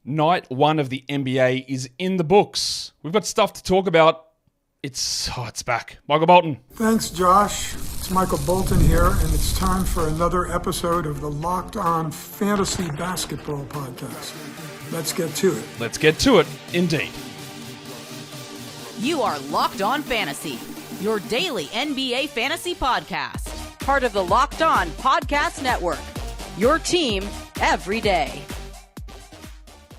Night 1 of the NBA is in the books. We've got stuff to talk about. It's back. Michael Bolton. Thanks, Josh. It's Michael Bolton here, and it's time for another episode of the Locked On Fantasy Basketball Podcast. Let's get to it. Let's get to it, indeed. You are Locked On Fantasy, your daily NBA fantasy podcast. Part of the Locked On Podcast Network, your team every day.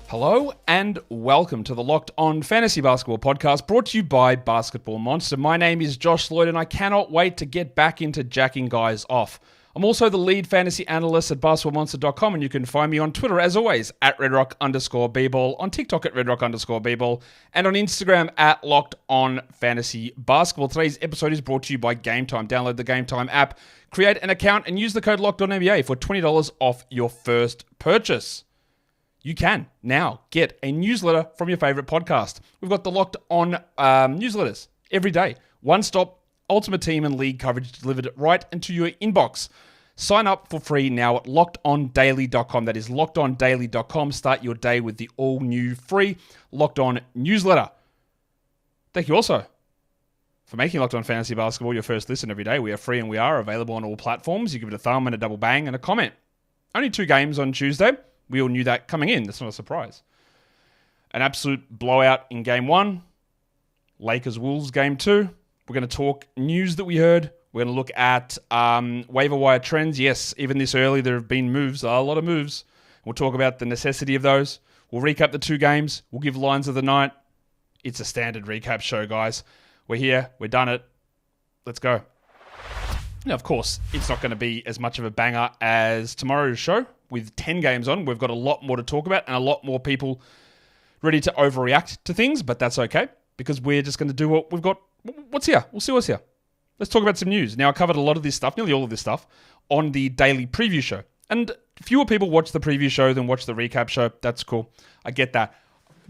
Hello and welcome to the Locked On Fantasy Basketball Podcast, brought to you by Basketball Monster. My name is Josh Lloyd and I cannot wait to get back into jacking guys off. I'm also the lead fantasy analyst at basketballmonster.com, and you can find me on Twitter as always at redrock_bball, on TikTok at redrock_bball, and on Instagram at Locked On Fantasy Basketball. Today's episode is brought to you by Game Time. Download the Game Time app, create an account, and use the code LOCKEDONNBA for $20 off your first purchase. You can now get a newsletter from your favorite podcast. We've got the Locked On newsletters every day. One-stop ultimate team and league coverage delivered right into your inbox. Sign up for free now at lockedondaily.com. That is lockedondaily.com. Start your day with the all-new free Locked On newsletter. Thank you also for making Locked On Fantasy Basketball your first listen every day. We are free and we are available on all platforms. You give it a thumb and a double bang and a comment. Only 2 games on Tuesday. We all knew that coming in. That's not a surprise. An absolute blowout in Game 1. Lakers-Wolves Game 2. We're going to talk news that we heard. We're going to look at waiver wire trends. Yes, even this early, there have been moves, a lot of moves. We'll talk about the necessity of those. We'll recap the 2 games. We'll give lines of the night. It's a standard recap show, guys. We're here. We've done it. Let's go. Now, of course, it's not going to be as much of a banger as tomorrow's show. With 10 games on, we've got a lot more to talk about and a lot more people ready to overreact to things, but that's okay because we're just going to do what we've got. What's here? We'll see what's here. Let's talk about some news. Now, I covered a lot of this stuff, nearly all of this stuff, on the daily preview show. And fewer people watch the preview show than watch the recap show. That's cool. I get that.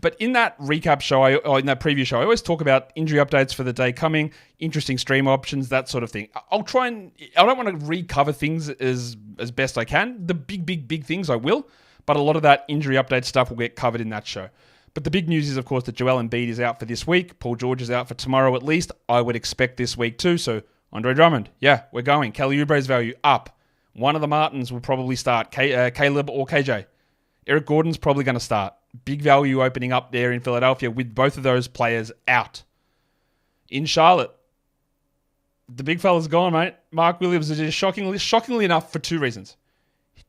But in that recap show, or in that preview show, I always talk about injury updates for the day coming, interesting stream options, that sort of thing. I don't want to recover things as best I can. The big things I will, but a lot of that injury update stuff will get covered in that show. But the big news is, of course, that Joel Embiid is out for this week. Paul George is out for tomorrow at least. I would expect this week too. So Andre Drummond, yeah, we're going. Kelly Oubre's value up. One of the Martins will probably start, Caleb or KJ. Eric Gordon's probably going to start. Big value opening up there in Philadelphia with both of those players out. In Charlotte, the big fella's gone, mate. Mark Williams is just shockingly enough for 2 reasons.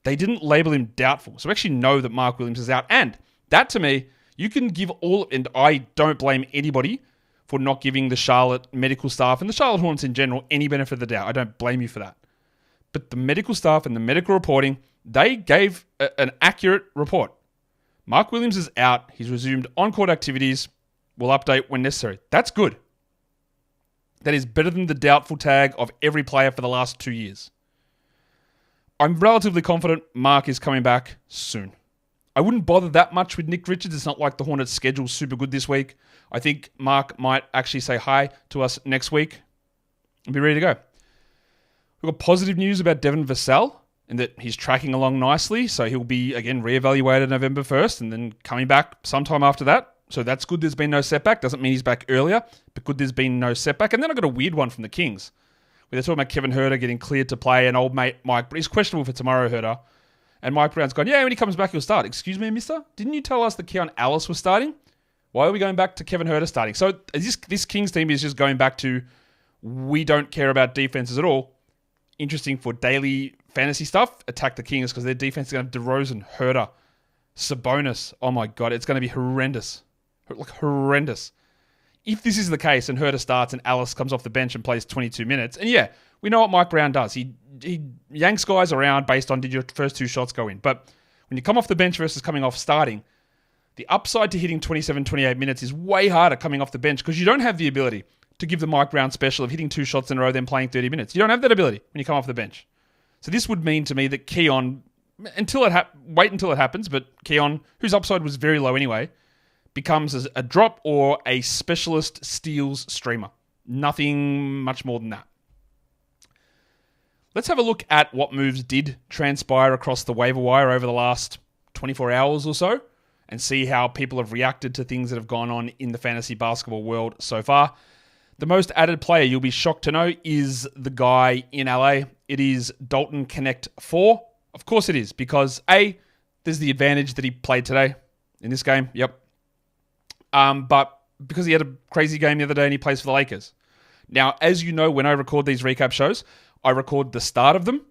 They didn't label him doubtful, so we actually know that Mark Williams is out. And that, to me, you can give all, and I don't blame anybody for not giving the Charlotte medical staff and the Charlotte Hornets in general any benefit of the doubt. I don't blame you for that. But the medical staff and the medical reporting, they gave an accurate report. Mark Williams is out. He's resumed on-court activities. We'll update when necessary. That's good. That is better than the doubtful tag of every player for the last 2 years. I'm relatively confident Mark is coming back soon. I wouldn't bother that much with Nick Richards. It's not like the Hornets' schedule's super good this week. I think Mark might actually say hi to us next week and be ready to go. We've got positive news about Devin Vassell, and that he's tracking along nicely, so he'll be, again, reevaluated November 1st and then coming back sometime after that. So that's good there's been no setback. Doesn't mean he's back earlier, but good there's been no setback. And then I got a weird one from the Kings, where they're talking about Kevin Huerter getting cleared to play, and old mate Mike, but he's questionable for tomorrow, Huerter. And Mike Brown's gone, yeah, when he comes back, he'll start. Excuse me, mister? Didn't you tell us that Keon Ellis was starting? Why are we going back to Kevin Huerter starting? So this Kings team is just going back to, we don't care about defenses at all. Interesting for daily fantasy stuff, attack the Kings because their defense is going to have DeRozan, Huerter, Sabonis. Oh my God, it's going to be horrendous. Like horrendous. If this is the case and Huerter starts and Alice comes off the bench and plays 22 minutes, and yeah, we know what Mike Brown does. He yanks guys around based on did your first 2 shots go in. But when you come off the bench versus coming off starting, the upside to hitting 27, 28 minutes is way harder coming off the bench because you don't have the ability to give the Mike Brown special of hitting 2 shots in a row then playing 30 minutes. You don't have that ability when you come off the bench. So this would mean to me that Keon, wait until it happens, but Keon, whose upside was very low anyway, becomes a drop or a specialist steals streamer. Nothing much more than that. Let's have a look at what moves did transpire across the waiver wire over the last 24 hours or so. and see how people have reacted to things that have gone on in the fantasy basketball world so far. The most added player, you'll be shocked to know, is the guy in LA. It is Dalton Connect 4. Of course it is, because A, there's the advantage that he played today in this game. Yep. But because he had a crazy game the other day and he plays for the Lakers. Now, as you know, when I record these recap shows, I record the start of them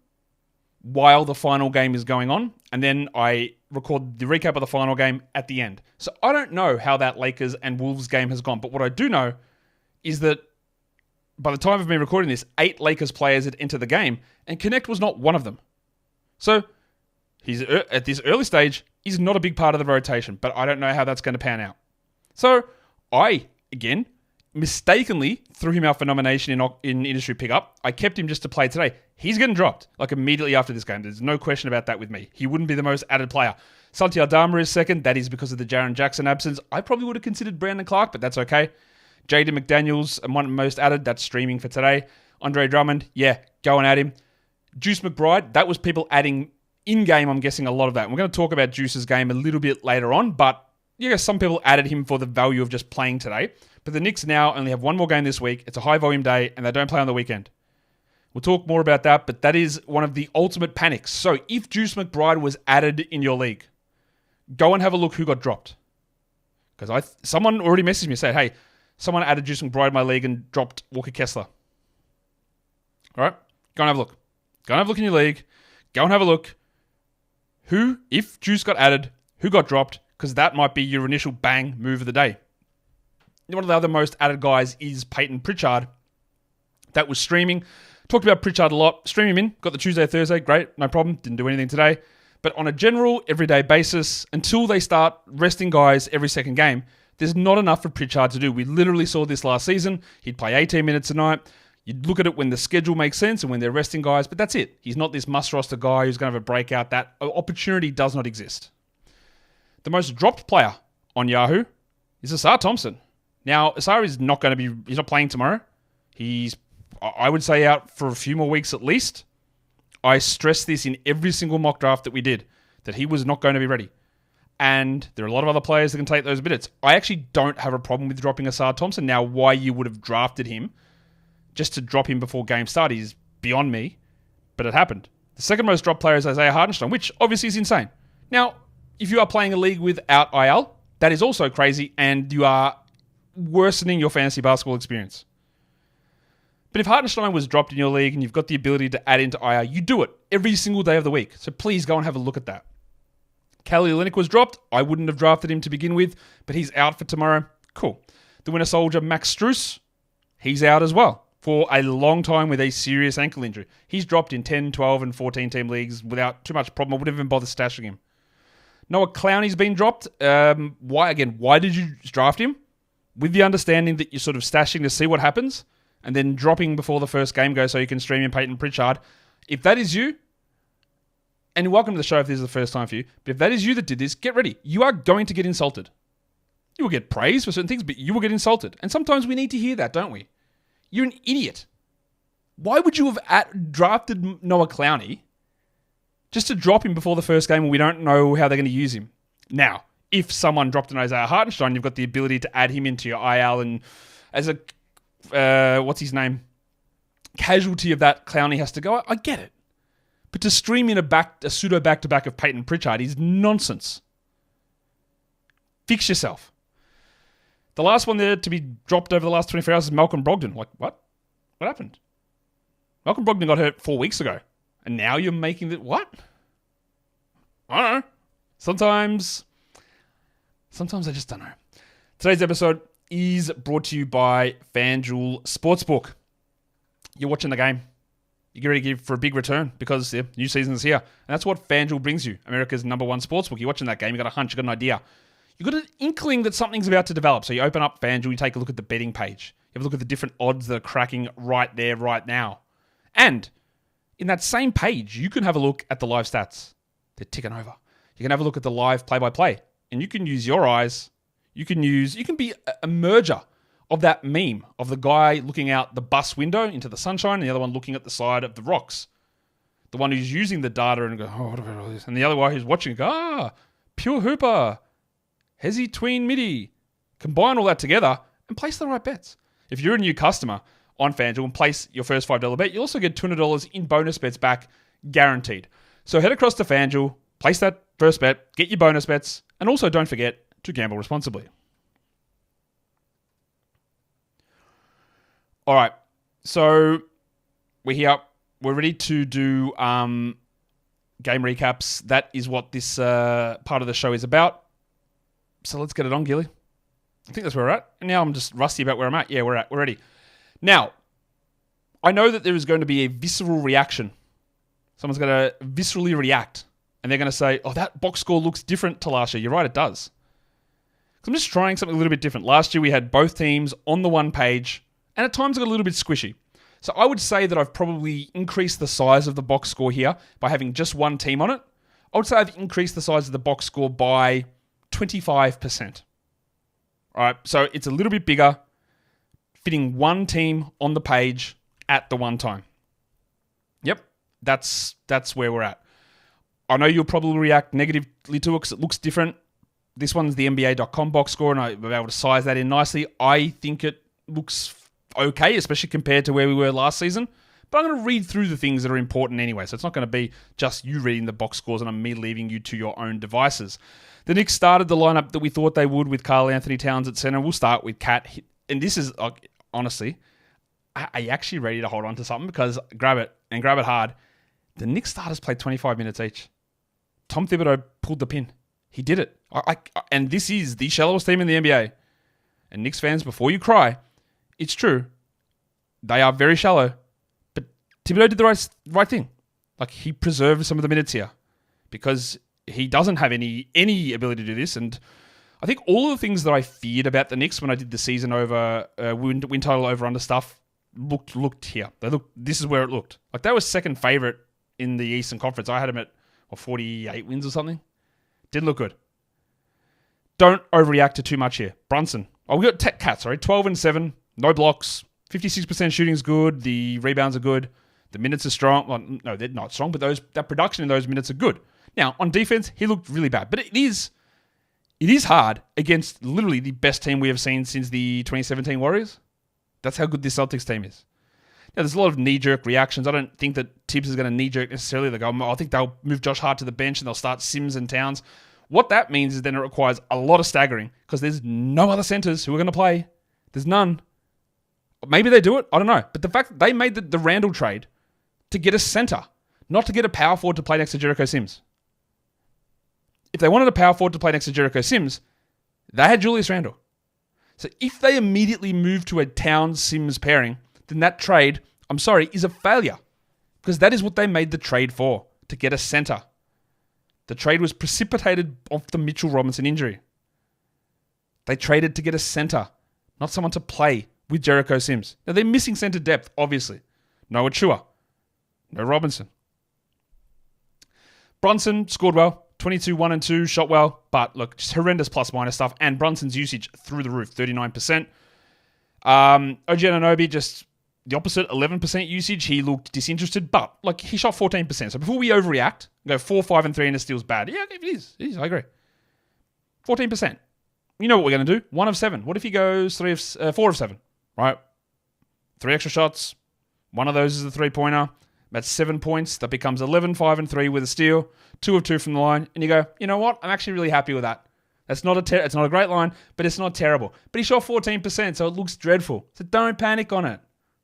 while the final game is going on, and then I record the recap of the final game at the end. So I don't know how that Lakers and Wolves game has gone, but what I do know is that by the time of me recording this, 8 Lakers players had entered the game, and Connect was not one of them. So he's at this early stage, he's not a big part of the rotation, but I don't know how that's going to pan out. So I, again, mistakenly threw him out for nomination in industry pickup. I kept him just to play today. He's getting dropped like immediately after this game. There's no question about that with me. He wouldn't be the most added player. Santi Aldama is second. That is because of the Jaren Jackson absence. I probably would have considered Brandon Clark, but that's okay. Jaden McDaniels, one most added. That's streaming for today. Andre Drummond, yeah, going at him. Juice McBride, that was people adding in-game, I'm guessing, a lot of that. And we're going to talk about Juice's game a little bit later on, but yeah, some people added him for the value of just playing today. But the Knicks now only have one more game this week. It's a high-volume day, and they don't play on the weekend. We'll talk more about that, but that is one of the ultimate panics. So if Juice McBride was added in your league, go and have a look who got dropped. Because someone already messaged me and said, hey, someone added Juice McBride in my league and dropped Walker Kessler. All right? Go and have a look. Go and have a look in your league. Go and have a look. Who, if Juice got added, who got dropped? Because that might be your initial bang move of the day. One of the other most added guys is Peyton Pritchard. That was streaming. Talked about Pritchard a lot. Stream him in. Got the Tuesday, Thursday. Great. No problem. Didn't do anything today. But on a general, everyday basis, until they start resting guys every second game, there's not enough for Pritchard to do. We literally saw this last season. He'd play 18 minutes a night. You'd look at it when the schedule makes sense and when they're resting guys, but that's it. He's not this must-roster guy who's going to have a breakout. That opportunity does not exist. The most dropped player on Yahoo is Asar Thompson. Now, Asar is not going to be... He's not playing tomorrow. He's, I would say, out for a few more weeks at least. I stressed this in every single mock draft that we did, that he was not going to be ready. And there are a lot of other players that can take those minutes. I actually don't have a problem with dropping Asar Thompson. Now, why you would have drafted him just to drop him before game start is beyond me, but it happened. The second most dropped player is Isaiah Hartenstein, which obviously is insane. Now, if you are playing a league without IL, that is also crazy, and you are worsening your fantasy basketball experience. But if Hartenstein was dropped in your league and you've got the ability to add into IR, you do it every single day of the week. So please go and have a look at that. Kelly Olynyk was dropped. I wouldn't have drafted him to begin with, but he's out for tomorrow. Cool. The Winter Soldier, Max Strus, he's out as well for a long time with a serious ankle injury. He's dropped in 10, 12, and 14 team leagues without too much problem. I wouldn't even bother stashing him. Noah Clowney's been dropped. Why did you draft him? With the understanding that you're sort of stashing to see what happens and then dropping before the first game goes so you can stream in Peyton Pritchard. If that is you, and you're welcome to the show if this is the first time for you, but if that is you that did this, get ready. You are going to get insulted. You will get praise for certain things, but you will get insulted. And sometimes we need to hear that, don't we? You're an idiot. Why would you have drafted Noah Clowney just to drop him before the first game when we don't know how they're going to use him? Now, if someone dropped an Isaiah Hartenstein, you've got the ability to add him into your IL and as a, what's his name? Casualty of that, Clowney has to go. I get it. But to stream in a pseudo back-to-back of Peyton Pritchard is nonsense. Fix yourself. The last one there to be dropped over the last 24 hours is Malcolm Brogdon. Like, what? What happened? Malcolm Brogdon got hurt 4 weeks ago. And now you're making it... What? I don't know. Sometimes I just don't know. Today's episode is brought to you by FanDuel Sportsbook. You're watching the game. You get ready for a big return because the new season is here. And that's what FanDuel brings you. America's #1 sportsbook. You're watching that game. You got a hunch. You got an idea. You got an inkling that something's about to develop. So you open up FanDuel. You take a look at the betting page. You have a look at the different odds that are cracking right there, right now. And in that same page, you can have a look at the live stats. They're ticking over. You can have a look at the live play-by-play. And you can use your eyes. You can be a merger of that meme of the guy looking out the bus window into the sunshine and the other one looking at the side of the rocks. The one who's using the data and go, oh, what about all this? And the other guy who's watching go, pure hooper. Hezi, tween, midi. Combine all that together and place the right bets. If you're a new customer on FanDuel and place your first $5 bet, you also get $200 in bonus bets back, guaranteed. So head across to FanDuel, place that first bet, get your bonus bets, and also don't forget to gamble responsibly. All right, so we're here. We're ready to do game recaps. That is what this part of the show is about. So let's get it on, Gilly. I think that's where we're at. And now I'm just rusty about where I'm at. Yeah, we're ready. Now, I know that there is going to be a visceral reaction. Someone's going to viscerally react. And they're going to say, oh, that box score looks different to last year. You're right, it does. Because I'm just trying something a little bit different. Last year we had both teams on the one page. And at times it got a little bit squishy. So I would say that I've probably increased the size of the box score here by having just one team on it. I would say I've increased the size of the box score by 25%. All right, so it's a little bit bigger, fitting one team on the page at the one time. Yep, that's where we're at. I know you'll probably react negatively to it because it looks different. This one's the NBA.com box score, and I've been able to size that in nicely. I think it looks okay, especially compared to where we were last season. But I'm going to read through the things that are important anyway, so it's not going to be just you reading the box scores and me leaving you to your own devices. The Knicks started the lineup that we thought they would with Karl Anthony Towns at center. We'll start with Cat. And this is, honestly, are you actually ready to hold on to something? Because grab it hard. The Knicks starters played 25 minutes each. Tom Thibodeau pulled the pin. He did it. And this is the shallowest team in the NBA. And Knicks fans, before you cry, it's true. They are very shallow. But Thibodeau did the right thing. Like, he preserved some of the minutes here. Because he doesn't have any ability to do this. And I think all of the things that I feared about the Knicks when I did the season over, win total over under stuff, looked here. This is where it looked. Like, they were second favorite in the Eastern Conference. I had them at 48 wins or something. Didn't look good. Don't overreact to too much here. Brunson. We got Cat, 12-7. No blocks. 56% shooting is good. The rebounds are good. The minutes are strong. Well, no, they're not strong, but that production in those minutes are good. Now, on defense, he looked really bad. But it is hard against literally the best team we have seen since the 2017 Warriors. That's how good this Celtics team is. Now, there's a lot of knee-jerk reactions. I don't think that Tibbs is going to knee-jerk necessarily. I think they'll move Josh Hart to the bench and they'll start Sims and Towns. What that means is then it requires a lot of staggering because there's no other centers who are going to play. There's none. Maybe they do it. I don't know. But the fact that they made the Randall trade to get a center, not to get a power forward to play next to Jericho Sims. If they wanted a power forward to play next to Jericho Sims, they had Julius Randle. So if they immediately move to a Towns-Sims pairing, then that trade, I'm sorry, is a failure. Because that is what they made the trade for, to get a center. The trade was precipitated off the Mitchell Robinson injury. They traded to get a center, not someone to play with Jericho Sims. Now, they're missing center depth, obviously. No Achua. No Robinson. Brunson scored well. 22, 1 and 2, shot well. But look, just horrendous plus-minus stuff. And Brunson's usage through the roof, 39%. OG Anunoby, just the opposite, 11% usage. He looked disinterested, but like he shot 14%. So before we overreact, go 4, 5, and 3 and a steal's bad. Yeah, it is. I agree. 14%. You know what we're going to do? 1 of 7. What if he goes 4 of 7? Right? 3 extra shots. One of those is a three-pointer. That's 7 points. That becomes 11, 5, and 3 with a steal. 2 of 2 from the line. And you go, you know what? I'm actually really happy with that. That's not it's not a great line, but it's not terrible. But he shot 14%, so it looks dreadful. So don't panic on it.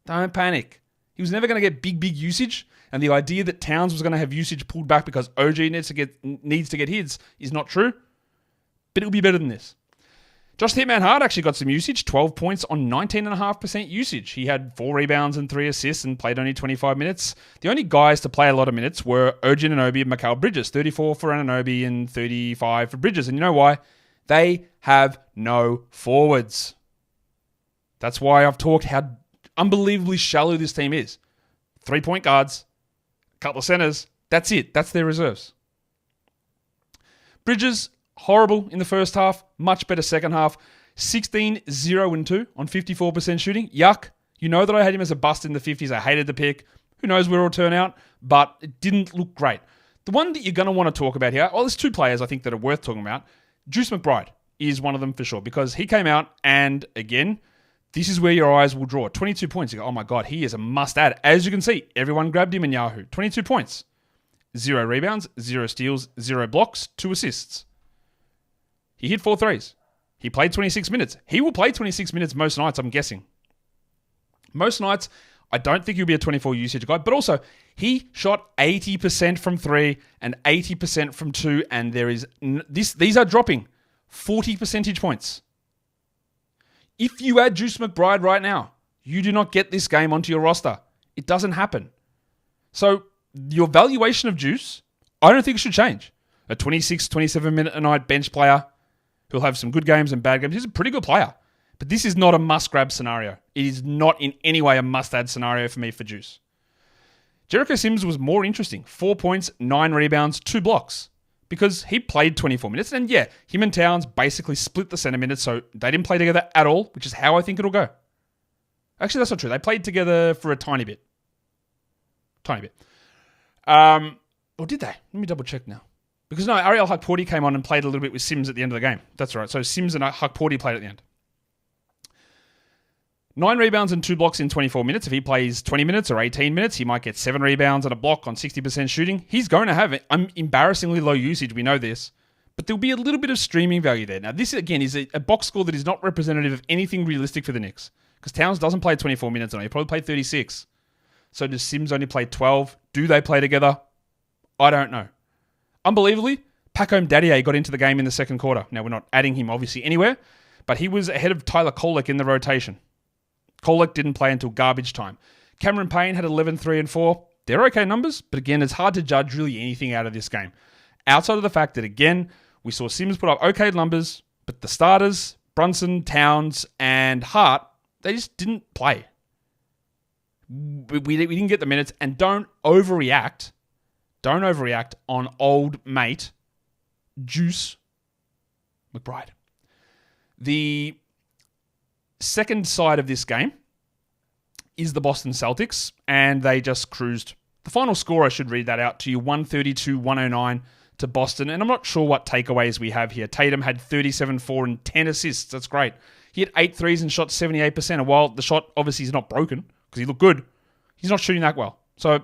Don't panic. He was never going to get big usage. And the idea that Towns was going to have usage pulled back because OG needs to get his is not true. But it'll be better than this. Josh Hitman Hart actually got some usage, 12 points on 19.5% usage. He had 4 rebounds and 3 assists and played only 25 minutes. The only guys to play a lot of minutes were OG Anunoby and Mikal Bridges, 34 for Anunoby and 35 for Bridges. And you know why? They have no forwards. That's why I've talked how unbelievably shallow this team is. 3 point guards, a couple of centers. That's it. That's their reserves. Bridges, horrible in the first half, much better second half. 16, 0 and 2 on 54% shooting. Yuck. You know that I had him as a bust in the 50s. I hated the pick. Who knows where it'll turn out, but it didn't look great. The one that you're going to want to talk about here, well, there's 2 players I think that are worth talking about. Juice McBride, is one of them for sure, because he came out and, again, this is where your eyes will draw. 22 points. You go, oh my God, he is a must-add. As you can see, everyone grabbed him in Yahoo. 22 points. 0 rebounds, 0 steals, 0 blocks, 2 assists. He hit 4 threes. He played 26 minutes. He will play 26 minutes most nights, I'm guessing. Most nights, I don't think he'll be a 24 usage guy, but also he shot 80% from 3 and 80% from 2, and these are dropping 40 percentage points. If you add Juice McBride right now, you do not get this game onto your roster. It doesn't happen. So your valuation of Juice, I don't think it should change. A 26, 27 minute a night bench player who'll have some good games and bad games. He's a pretty good player. But this is not a must-grab scenario. It is not in any way a must-add scenario for me for Juice. Jericho Sims was more interesting. 4 points, 9 rebounds, 2 blocks. Because he played 24 minutes. And yeah, him and Towns basically split the center minutes, so they didn't play together at all, which is how I think it'll go. Actually, that's not true. They played together for a tiny bit. Tiny bit. Or did they? Let me double check now. Because no, Ariel Hukporti came on and played a little bit with Sims at the end of the game. That's right. So Sims and Hukporti played at the end. 9 rebounds and 2 blocks in 24 minutes. If he plays 20 minutes or 18 minutes, he might get 7 rebounds and a block on 60% shooting. He's going to have embarrassingly low usage. We know this. But there'll be a little bit of streaming value there. Now, this, again, is a box score that is not representative of anything realistic for the Knicks. Because Towns doesn't play 24 minutes on it. He probably played 36. So does Sims only play 12? Do they play together? I don't know. Unbelievably, Pacome Daddier got into the game in the second quarter. Now, we're not adding him, obviously, anywhere. But he was ahead of Tyler Kolek in the rotation. Kolek didn't play until garbage time. Cameron Payne had 11, 3, and 4. They're okay numbers, but again, it's hard to judge really anything out of this game. Outside of the fact that, again, we saw Sims put up okay numbers, but the starters, Brunson, Towns, and Hart, they just didn't play. We didn't get the minutes, and don't overreact on old mate Juice McBride. The second side of this game is the Boston Celtics, and they just cruised. The final score, I should read that out to you, 132-109 to Boston, and I'm not sure what takeaways we have here. Tatum had 37, 4, and 10 assists. That's great. He hit 8 threes and shot 78%, and while the shot obviously is not broken, because he looked good, he's not shooting that well. So,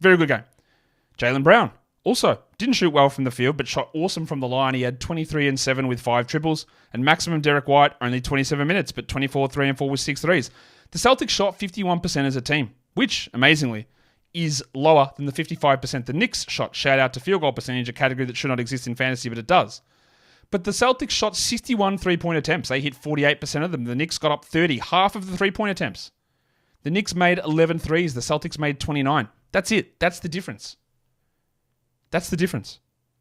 very good game. Jaylen Brown also didn't shoot well from the field, but shot awesome from the line. He had 23 and 7 with 5 triples. And maximum Derek White, only 27 minutes, but 24, 3, and 4 with 6 threes. The Celtics shot 51% as a team, which, amazingly, is lower than the 55% the Knicks shot. Shout out to field goal percentage, a category that should not exist in fantasy, but it does. But the Celtics shot 61 three-point attempts. They hit 48% of them. The Knicks got up 30, half of the three-point attempts. The Knicks made 11 threes. The Celtics made 29. That's it. That's the difference. That's the difference.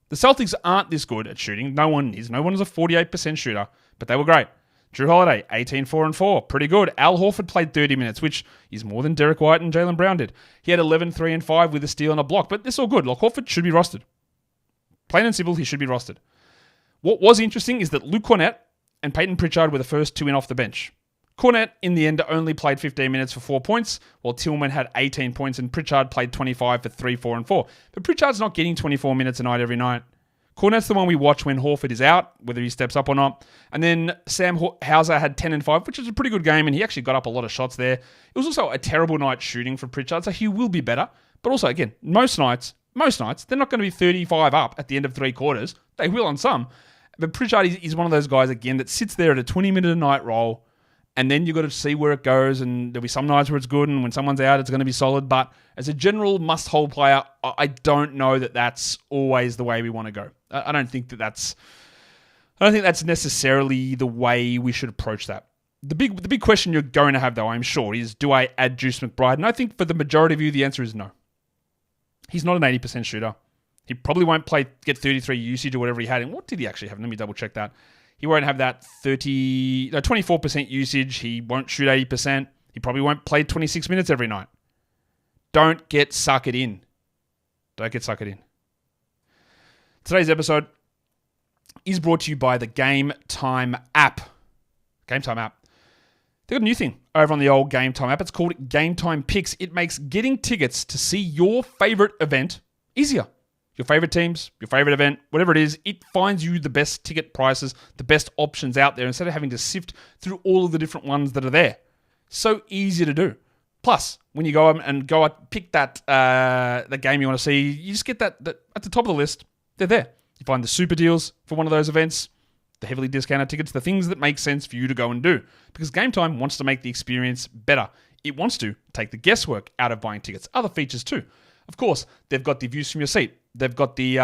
The Celtics aren't this good at shooting. No one is. No one is a 48% shooter, but they were great. Drew Holiday, 18, 4, and 4. Pretty good. Al Horford played 30 minutes, which is more than Derek White and Jaylen Brown did. He had 11, 3, and 5 with a steal and a block, but it's all good. Like, Horford should be rostered. Plain and simple, he should be rostered. What was interesting is that Luke Cornett and Peyton Pritchard were the first 2 in off the bench. Cornett, in the end, only played 15 minutes for 4 points, while Tillman had 18 points and Pritchard played 25 for 3, 4, and 4. But Pritchard's not getting 24 minutes a night every night. Cornett's the one we watch when Horford is out, whether he steps up or not. And then Sam Hauser had 10 and 5, which is a pretty good game, and he actually got up a lot of shots there. It was also a terrible night shooting for Pritchard, so he will be better. But also, again, most nights, they're not going to be 35 up at the end of 3 quarters. They will on some. But Pritchard is one of those guys, again, that sits there at a 20-minute-a-night roll, and then you've got to see where it goes, and there'll be some nights where it's good, and when someone's out, it's going to be solid. But as a general must-hold player, I don't know that that's always the way we want to go. I don't think that's necessarily the way we should approach that. The big question you're going to have, though, I'm sure, is do I add Juice McBride? And I think for the majority of you, the answer is no. He's not an 80% shooter. He probably won't get 33 usage or whatever he had. And what did he actually have? Let me double check that. He won't have that 24% usage. He won't shoot 80%. He probably won't play 26 minutes every night. Don't get suckered in. Today's episode is brought to you by the Game Time app. Game Time app. They've got a new thing over on the old Game Time app. It's called Game Time Picks. It makes getting tickets to see your favorite event easier. your favorite teams, your favorite event, whatever it is, it finds you the best ticket prices, the best options out there instead of having to sift through all of the different ones that are there. So easy to do. Plus, when you go and pick that the game you want to see, you just get that at the top of the list. They're there. You find the super deals for one of those events, the heavily discounted tickets, the things that make sense for you to go and do. Because Game Time wants to make the experience better. It wants to take the guesswork out of buying tickets. Other features too. Of course, they've got the views from your seat. They've got the,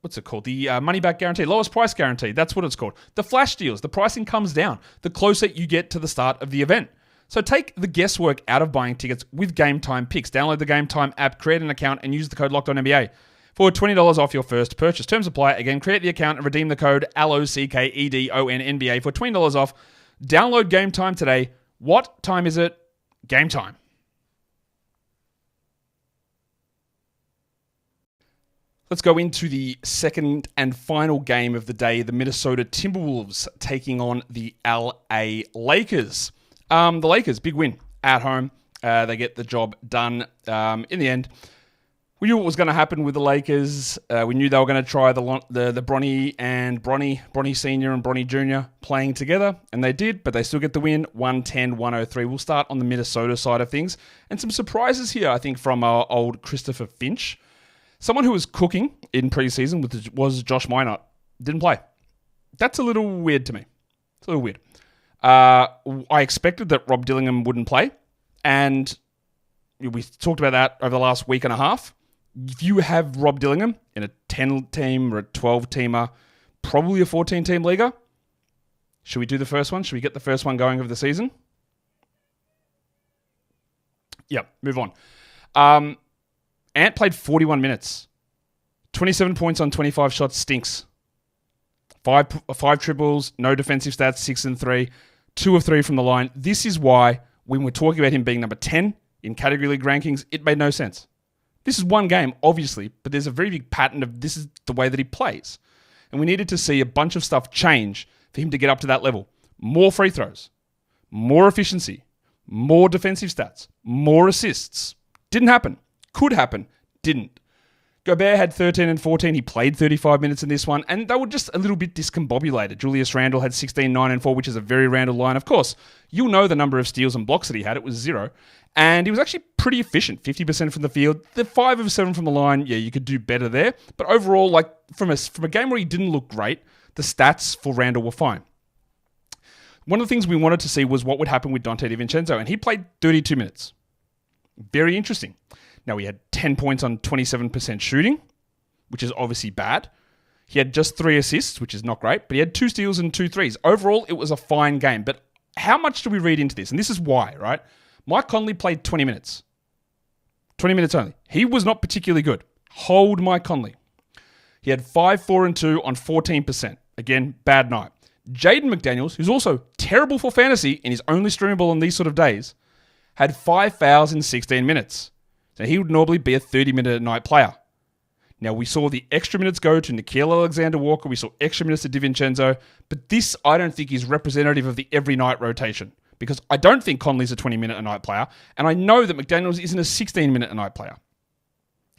what's it called? The money back guarantee, lowest price guarantee. That's what it's called. The flash deals. The pricing comes down the closer you get to the start of the event. So take the guesswork out of buying tickets with Game Time picks. Download the Game Time app, create an account, and use the code LOCKEDONNBA for $20 off your first purchase. Terms apply. Again, create the account and redeem the code LOCKEDONNBA for $20 off. Download Game Time today. What time is it? Game time. Let's go into the second and final game of the day. The Minnesota Timberwolves taking on the LA Lakers. The Lakers, big win at home. They get the job done in the end. We knew what was going to happen with the Lakers. We knew they were going to try the Bronny Senior and Bronny Jr. playing together, and they did, but they still get the win, 110-103. We'll start on the Minnesota side of things. And some surprises here, I think, from our old Christopher Finch. Someone who was cooking in preseason was Josh Minott. Didn't play. That's a little weird to me. It's a little weird. I expected that Rob Dillingham wouldn't play, and we talked about that over the last week and a half. If you have Rob Dillingham in a 10-team or a 12-teamer, probably a 14-team leaguer, should we do the first one? Should we get the first one going of the season? Yep, move on. Ant played 41 minutes. 27 points on 25 shots stinks. Five triples, no defensive stats, 6 and 3, 2 of 3 from the line. This is why when we're talking about him being number 10 in category league rankings, it made no sense. This is one game, obviously, but there's a very big pattern of this is the way that he plays. And we needed to see a bunch of stuff change for him to get up to that level. More free throws, more efficiency, more defensive stats, more assists. Didn't happen. Could happen. Didn't. Gobert had 13 and 14. He played 35 minutes in this one, and they were just a little bit discombobulated. Julius Randle had 16, 9, and 4, which is a very Randle line. Of course, you'll know the number of steals and blocks that he had. It was 0. And he was actually pretty efficient, 50% from the field. The 5 of 7 from the line, yeah, you could do better there. But overall, like from a game where he didn't look great, the stats for Randle were fine. One of the things we wanted to see was what would happen with Dante DiVincenzo, and he played 32 minutes. Very interesting. Now, he had 10 points on 27% shooting, which is obviously bad. He had just 3 assists, which is not great, but he had 2 steals and 2 threes. Overall, it was a fine game. But how much do we read into this? And this is why, right? Mike Conley played 20 minutes. 20 minutes only. He was not particularly good. Hold Mike Conley. He had 5, 4, and 2 on 14%. Again, bad night. Jaden McDaniels, who's also terrible for fantasy and is only streamable on these sort of days, had 5 fouls in 16 minutes. So he would normally be a 30-minute-a-night player. Now, we saw the extra minutes go to Nickeil Alexander-Walker. We saw extra minutes to DiVincenzo. But this, I don't think, is representative of the every-night rotation. Because I don't think Conley's a 20-minute-a-night player. And I know that McDaniels isn't a 16-minute-a-night player.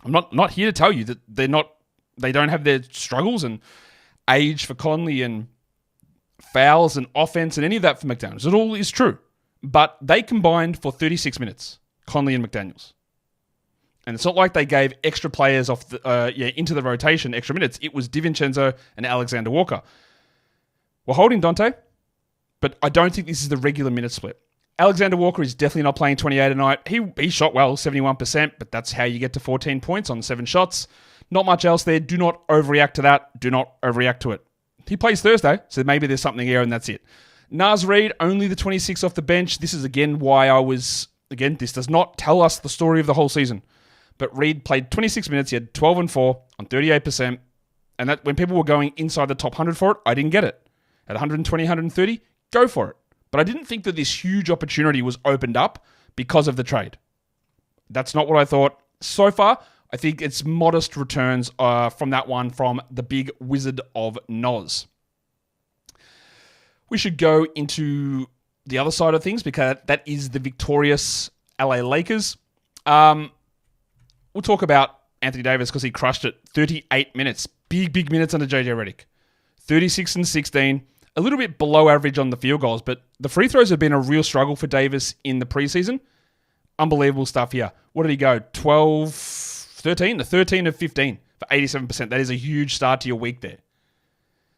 I'm not here to tell you that they don't have their struggles and age for Conley and fouls and offense and any of that for McDaniels. It all is true. But they combined for 36 minutes, Conley and McDaniels. And it's not like they gave extra players off into the rotation extra minutes. It was DiVincenzo and Alexander Walker. We're holding Dante, but I don't think this is the regular minute split. Alexander Walker is definitely not playing 28 a night. He shot well, 71%, but that's how you get to 14 points on 7 shots. Not much else there. Do not overreact to that. Do not overreact to it. He plays Thursday, so maybe there's something here and that's it. Naz Reid, only the 26 off the bench. This is again why this does not tell us the story of the whole season. But Reid played 26 minutes. He had 12 and 4 on 38%. And that when people were going inside the top 100 for it, I didn't get it. At 120, 130, go for it. But I didn't think that this huge opportunity was opened up because of the trade. That's not what I thought. So far, I think it's modest returns from that one from the big Wizard of Noz. We should go into the other side of things because that is the victorious LA Lakers. We'll talk about Anthony Davis because he crushed it. 38 minutes. Big minutes under JJ Redick. 36 and 16. A little bit below average on the field goals, but the free throws have been a real struggle for Davis in the preseason. Unbelievable stuff here. What did he go? 12, 13? The 13 of 15 for 87%. That is a huge start to your week there.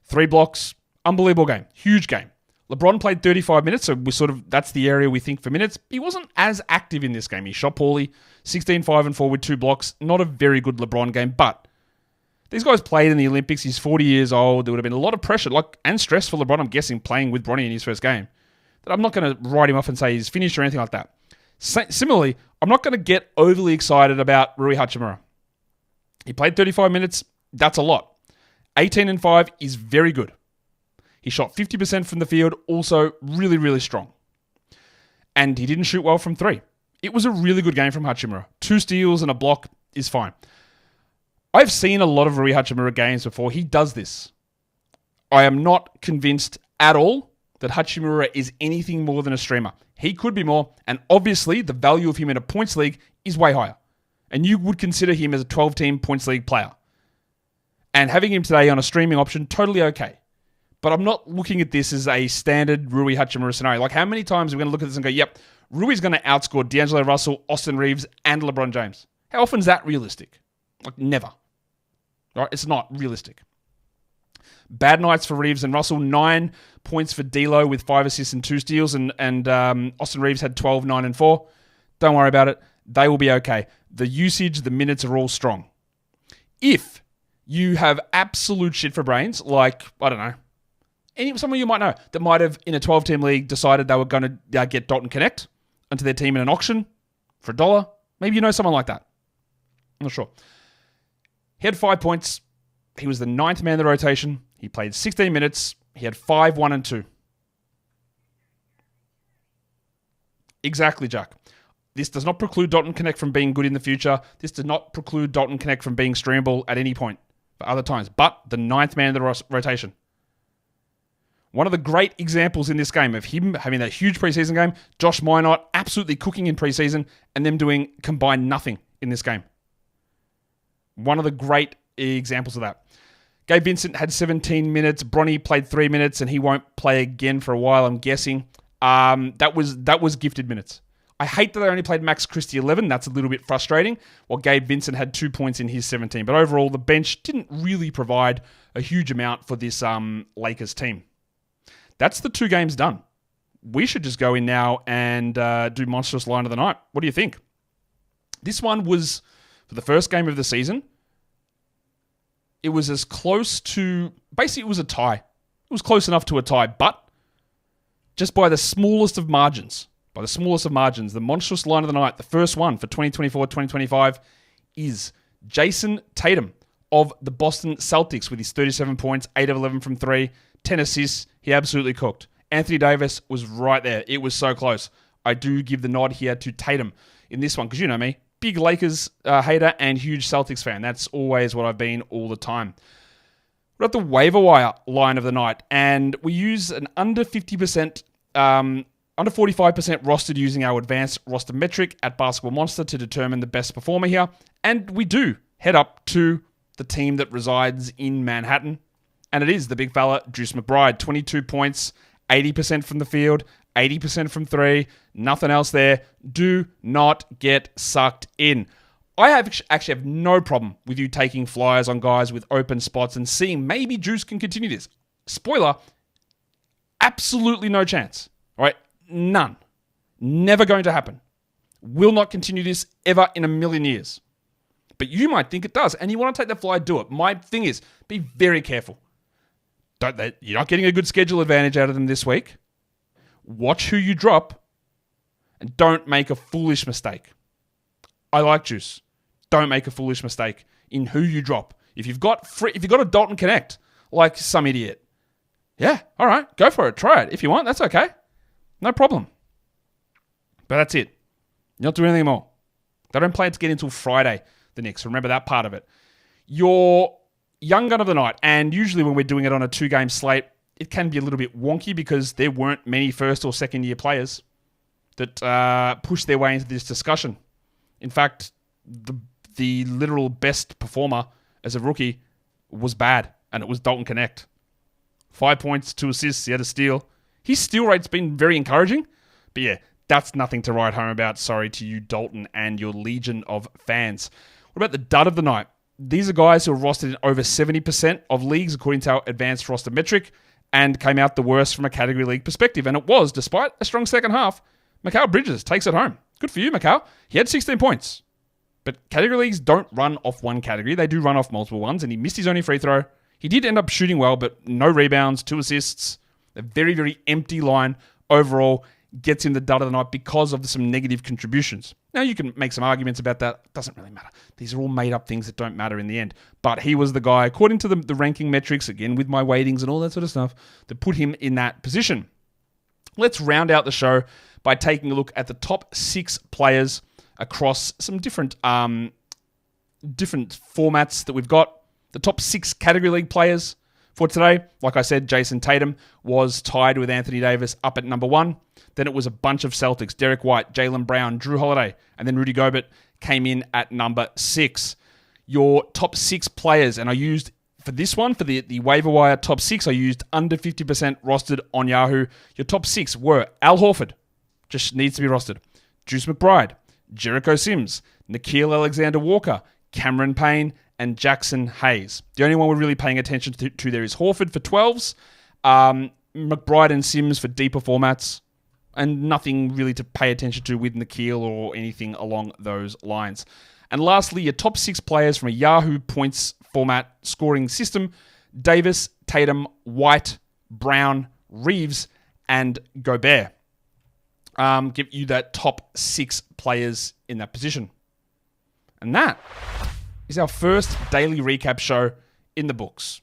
3 blocks. Unbelievable game. Huge game. LeBron played 35 minutes, so that's the area we think for minutes. He wasn't as active in this game. He shot poorly. 16, 5, and 4 with 2 blocks. Not a very good LeBron game, but these guys played in the Olympics. He's 40 years old. There would have been a lot of pressure and stress for LeBron, I'm guessing, playing with Bronny in his first game. That I'm not going to write him off and say he's finished or anything like that. Similarly, I'm not going to get overly excited about Rui Hachimura. He played 35 minutes. That's a lot. 18 and 5 is very good. He shot 50% from the field, also really, really strong. And he didn't shoot well from 3. It was a really good game from Hachimura. 2 steals and a block is fine. I've seen a lot of Rui Hachimura games before. He does this. I am not convinced at all that Hachimura is anything more than a streamer. He could be more, and obviously the value of him in a points league is way higher. And you would consider him as a 12-team points league player. And having him today on a streaming option, totally okay. But I'm not looking at this as a standard Rui Hachimura scenario. Like, how many times are we going to look at this and go, yep, Rui's going to outscore D'Angelo Russell, Austin Reeves, and LeBron James? How often is that realistic? Like, never. Right? It's not realistic. Bad nights for Reeves and Russell. 9 points for D'Lo with 5 assists and 2 steals. And Austin Reeves had 12, 9, and 4. Don't worry about it. They will be okay. The usage, the minutes are all strong. If you have absolute shit for brains, like, I don't know, someone you might know that might have, in a 12-team league, decided they were going to get Dalton Connect onto their team in an auction for $1. Maybe you know someone like that. I'm not sure. He had 5 points. He was the 9th man in the rotation. He played 16 minutes. He had 5, 1, and 2. Exactly, Jack. This does not preclude Dalton Connect from being good in the future. This does not preclude Dalton Connect from being streamable at any point for other times. But the 9th man in the rotation. One of the great examples in this game of him having that huge preseason game, Josh Minot absolutely cooking in preseason, and them doing combined nothing in this game. One of the great examples of that. Gabe Vincent had 17 minutes. Bronny played 3 minutes, and he won't play again for a while, I'm guessing. That was gifted minutes. I hate that they only played Max Christie 11. That's a little bit frustrating. While Gabe Vincent had 2 points in his 17. But overall, the bench didn't really provide a huge amount for this Lakers team. That's the 2 games done. We should just go in now and do Monstrous Line of the Night. What do you think? This one was, for the first game of the season, it was as close to... Basically, it was a tie. It was close enough to a tie, but just by the smallest of margins, the Monstrous Line of the Night, the first one for 2024-2025, is Jayson Tatum of the Boston Celtics with his 37 points, 8 of 11 from 3, 10 assists. He absolutely cooked. Anthony Davis was right there. It was so close. I do give the nod here to Tatum in this one, because you know me, big Lakers hater and huge Celtics fan. That's always what I've been all the time. We're at the Waiver Wire line of the night, and we use an under 50%, under 45% rostered using our advanced roster metric at Basketball Monster to determine the best performer here. And we do head up to the team that resides in Manhattan, and it is the big fella, Juice McBride. 22 points, 80% from the field, 80% from 3, nothing else there. Do not get sucked in. I actually have no problem with you taking flyers on guys with open spots and seeing maybe Juice can continue this. Spoiler, absolutely no chance. All right? None. Never going to happen. Will not continue this ever in a million years. But you might think it does, and you want to take that flyer, do it. My thing is, be very careful. You're not getting a good schedule advantage out of them this week. Watch who you drop, and don't make a foolish mistake. I like Juice. Don't make a foolish mistake in who you drop. If you've got a Dalton Connect, like some idiot, yeah, all right, go for it. Try it. If you want, that's okay. No problem. But that's it. You're not doing anything more. They don't plan to get until Friday, the Knicks. Remember that part of it. Your young gun of the night, and usually when we're doing it on a 2-game slate, it can be a little bit wonky because there weren't many first or second year players that pushed their way into this discussion. In fact, the the literal best performer as a rookie was bad, and it was Dalton Connect. 5 points, 2 assists, he had a steal. His steal rate's been very encouraging, but yeah, that's nothing to write home about. Sorry to you, Dalton, and your legion of fans. What about the dud of the night? These are guys who are rostered in over 70% of leagues, according to our advanced roster metric, and came out the worst from a category league perspective. And it was, despite a strong second half, Mikal Bridges takes it home. Good for you, Mikal. He had 16 points. But category leagues don't run off one category. They do run off multiple ones, and he missed his only free throw. He did end up shooting well, but no rebounds, 2 assists. A very, very empty line overall gets him the dud of the night because of some negative contributions. Now, you can make some arguments about that. It doesn't really matter. These are all made-up things that don't matter in the end. But he was the guy, according to the ranking metrics, again, with my weightings and all that sort of stuff, that put him in that position. Let's round out the show by taking a look at the top 6 players across some different formats that we've got. The top 6 category league players for today. Like I said, Jayson Tatum was tied with Anthony Davis up at number 1. Then it was a bunch of Celtics. Derek White, Jaylen Brown, Drew Holiday, and then Rudy Gobert came in at number 6. Your top 6 players, and I used, for this one, for the waiver wire top 6, I used under 50% rostered on Yahoo. Your top 6 were Al Horford, just needs to be rostered. Juice McBride, Jericho Sims, Nickeil Alexander-Walker, Cameron Payne, and Jackson Hayes. The only one we're really paying attention to there is Horford for 12s, McBride and Sims for deeper formats, and nothing really to pay attention to with Nickeil or anything along those lines. And lastly, your top 6 players from a Yahoo points format scoring system: Davis, Tatum, White, Brown, Reeves, and Gobert. Give you that top 6 players in that position. And that is our first daily recap show in the books.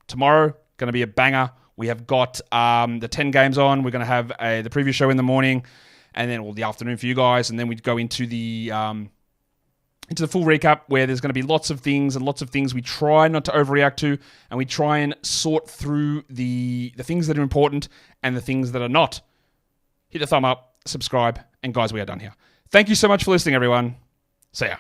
Tomorrow, going to be a banger. We have got the 10 games on. We're going to have the preview show in the morning, and then the afternoon for you guys, and then we'd go into the full recap where there's going to be lots of things we try not to overreact to, and we try and sort through the things that are important and the things that are not. Hit a thumb up, subscribe, and guys, we are done here. Thank you so much for listening, everyone. See ya.